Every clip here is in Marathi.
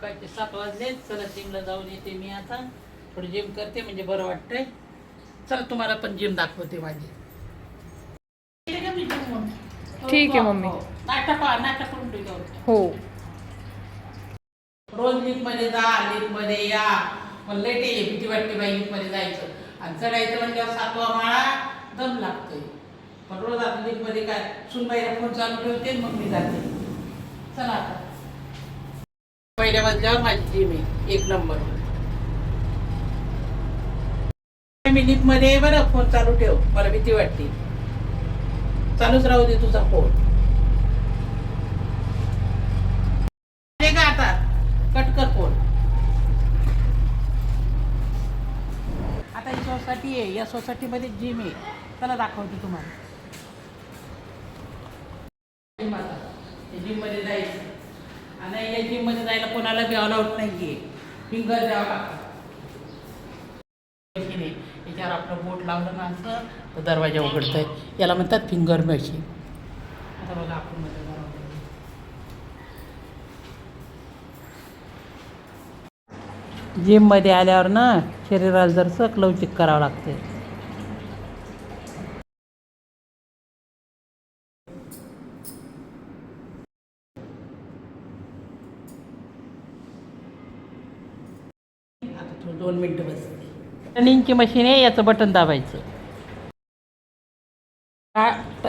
सकाळचे 7 वाजले. चला जिमला जाऊन येते मी आता. थोडी जिम करते म्हणजे बरं वाटतंय. चला तुम्हाला पण जिम दाखवते माझी. ठीक आहे मम्मी. नाटक करून ठेवतो. हो. रोज लिफ्टमध्ये जा, लिफ्टमध्ये या. मला लेट आहे, भीती वाटते बाई लिफ्टमध्ये जायचं आणि चढायचं म्हणजे 7वा माळा दम लागतोय. पण रोज आता लिफ्टमध्ये काय सुनबाईला फोन चालू ठेवते मग मी जाते. चला आता पहिल्या मजल्यावर माझी जिम आहे 1 नंबर. मी लिफ्टमध्ये बरं फोन चालू ठेव, मला भीती वाटते. चालूच राहू दे तुझा फोन. का आता कट कर फोन. आता ही सोसायटी आहे, या सोसायटीमध्ये जिम आहे. चला दाखवते तुम्हाला. जिम मध्ये जायचं आणि या जिम मध्ये जायला कोणाला बी अलाउड नाहीये. फिंगर द्यावं लागतं. याच्यावर आपलं बोट लावलं ना असं तर दरवाजा उघडतंय. याला म्हणतात फिंगर मशीन. आता बघा आपण मध्ये जिम मध्ये आल्यावर ना शरीराला जर लवचिक करावं लागते. आता थोडं 2 मिनिटं बसते. रनिंगची मशीन आहे, याचं बटन दाबायचं.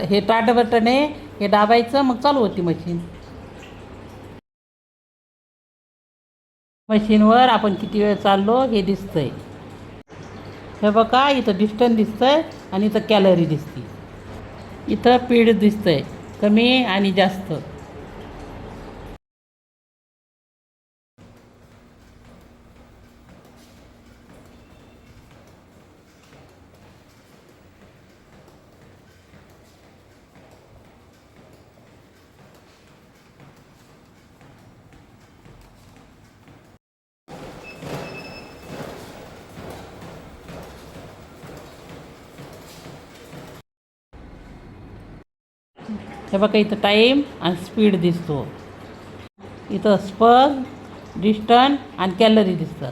हे टाट बटन आहे, हे दाबायचं मग चालू होती मशीन. मशीनवर आपण किती वेळ चाललो हे दिसतंय. हे बघा इथं डिस्टन्स दिसतंय आणि इथं कॅलरी दिसते. इथं पीड दिसतंय कमी आणि जास्त. हे बघा इथं टाईम आणि स्पीड दिसतो. इथं स्पर, डिस्टन्स आणि कॅलरी दिसतात.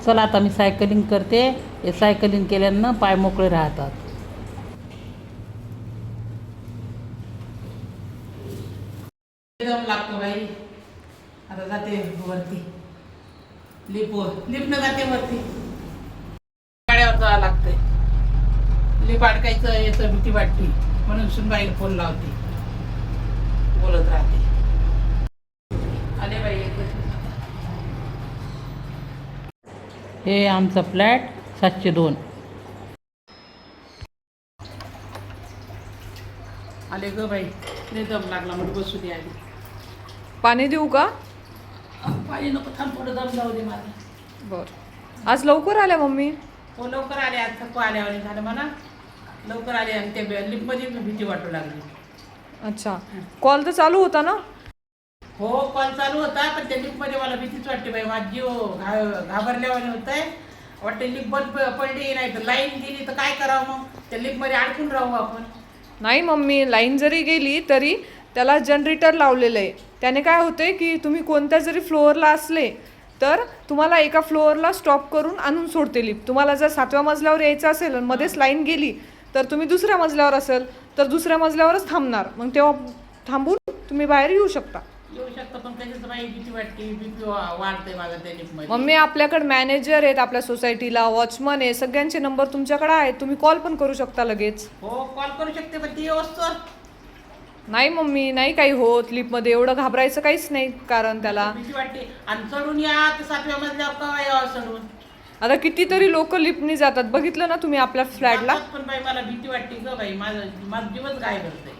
चला आता मी सायकलिंग करते. हे सायकलिंग केल्यानं पाय मोकळे राहतात. दम लागतो बाई. आता जाते वरती. लिफ्टनं जाते वरती. गाड्यावर जावं लागतंय. लिफ्ट अडकायचं याचं भीती वाटते म्हणून सुनबाईला फोन लावते, बोलत राहते. आले बाई. हे आमचा फ्लॅट 702. आले ग बाई. लय दम लागला म्हणून बसू दे. आली. पाणी देऊ का? पाणी नको, थांब थोडं दम जाऊ दे माझा. बरं. आज लवकर आल्या मम्मी? हो लवकर आले. आज थकवा आल्यावर झालं मला. लवकर आले आणि त्या लिफ्टमध्ये भीती वाटू लागली. अच्छा. कॉल तर चालू होता ना? हो कॉल चालू होता पण त्या लिफ्टमध्ये मला भीतीच वाटते बाई. माझी जीव घाबरल्यावाने होत आहे. वाटते लिफ्ट बंद पडली नाही तर लाईन गेली तर काय करावं. मग त्या लिफ्टमध्ये अडकून राहू आपण. नाही मम्मी, लाईन जरी गेली तरी त्याला जनरेटर लावलेलं आहे. त्याने काय होतंय की तुम्ही कोणत्या जरी फ्लोअरला असले तर तुम्हाला एका फ्लोअरला स्टॉप करून आणून सोडते लिफ्ट. तुम्हाला जर 7व्या मजल्यावर यायचं असेल आणि मध्येच लाईन गेली तर तुम्ही 2ऱ्या मजल्यावर असेल तर 2ऱ्या मजल्यावरच थांबणार. मग तेव्हा थांबून तुम्ही बाहेर येऊ शकता. पण त्याच्याच बाई भीती वाटते. भीती वाढते माझा त्या लिफ्टमध्ये. मम्मी आपल्याकडे मॅनेजर आहेत आपल्या सोसायटीला, वॉचमन आहे, सगळ्यांचे नंबर तुमच्याकडे आहेत. तुम्ही कॉल पण करू शकता लगेच. हो कॉल करू शकते पण ती वस्तू नाही मम्मी, नाही काही होत. लिफ्टमध्ये एवढं घाबरायचं काहीच नाही कारण त्याला भीती वाटते. आणि चढून या तर 7व्या मजल्यावर केव्हा यावं चढून. आता कितीतरी लोक लिफ्टनी जातात, बघितलं ना तुम्ही आपल्या फ्लॅटला. पण बाई मला भीती वाटते ग बाई. माझा जीवच काय करते.